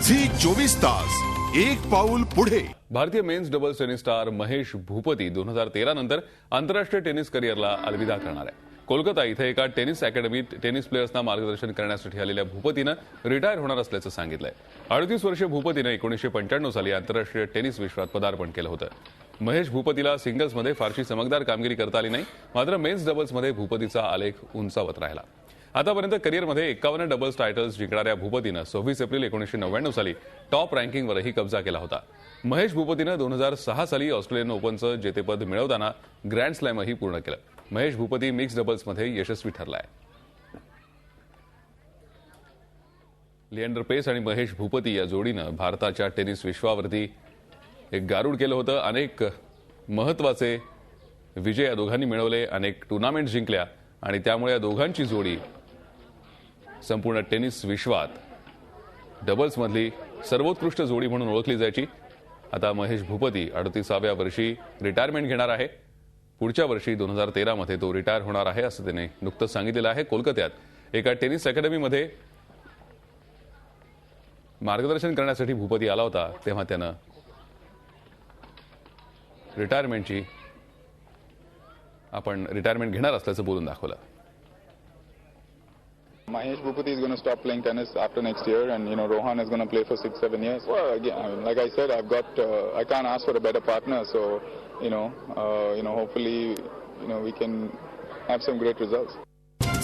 Zee 24 Taas एक पाऊल पुढे। भारतीय men's doubles tennis star Mahesh Bhupathi 2013 नंतर आंतरराष्ट्रीय टेनिस करिअरला अलविदा करणार आहे। कोलकाता इथे एका टेनिस अकॅडमीत टेनिस प्लेयर्सना मार्गदर्शन करण्यासाठी आलेल्या भूपतीनं रिटायर होणार असल्याचं सांगितलंय। 38 वर्षीय भूपतीनं 1995 साली आंतरराष्ट्रीय टेनिस विश्वात पदार्पण केलं होतं। महेश भूपतीला सिंगल्समध्ये फारशी चमकदार कामगिरी करता आली नाही, मात्र मेन्स डबल्समध्ये भूपतीचा आलेख उंचावत राहिला। आतापर्यंत करिअरमध्ये 51 डबल्स टायटल्स जिंकणाऱ्या भूपतीनं 26 एप्रिल 1999 साली टॉप रँकिंगवरही कब्जा केला होता। महेश भूपतीनं 2006 साली ऑस्ट्रेलियन ओपनचं जेतेपद मिळवताना ग्रँड स्लॅमही पूर्ण केलं। महेश भूपती मिक्स डबल्समध्ये यशस्वी ठरलाय। लिएंडर पेस आणि महेश भूपती या जोडीनं भारताच्या टेनिस विश्वावरती एक गारुड केलं होतं। अनेक महत्त्वाचे विजय या दोघांनी मिळवले, अनेक टुर्नामेंट जिंकल्या आणि त्यामुळे या दोघांची जोडी संपूर्ण टेनिस विश्वात डबल्समधली सर्वोत्कृष्ट जोडी म्हणून ओळखली जायची। आता महेश भूपती 38व्या वर्षी रिटायरमेंट घेणार आहे। पुढच्या वर्षी 2013 मध्ये तो रिटायर होणार आहे असं त्याने नुकतंच सांगितलेलं आहे। कोलकात्यात एका टेनिस अकॅडमीमध्ये मार्गदर्शन करण्यासाठी भूपती आला होता, तेव्हा त्यानं रिटायरमेंट घेणार असल्याचं बोलून दाखवलं। Mahesh Bhupathi is going to stop playing tennis after next year, and Rohan is going to play for 6-7 years. Well, again, like I said, I can't ask for a better partner. So, hopefully, we can have some great results.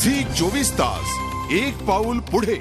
Zee 24 Taas एक पाऊल पुढे।